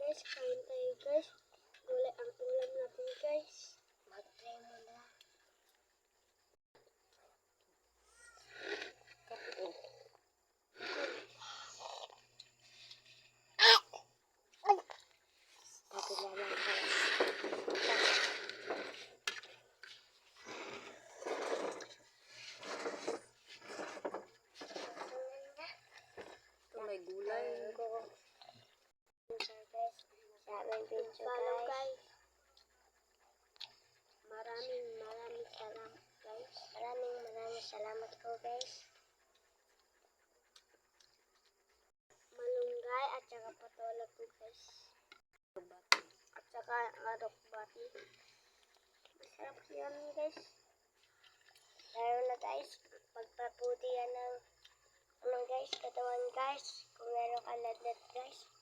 guys, kain tayo guys. Gulay ang ulam natin guys. Mag-try mo na. May gulay. Follow guys. Maraming salamat guys. Maraming salamat po guys. Malunggay at saka patola po guys. At saka adokbati. Masarap yan guys. Lalo na guys, pagpaputi yan ng guys, katawan guys, kung meron ka lagnat guys.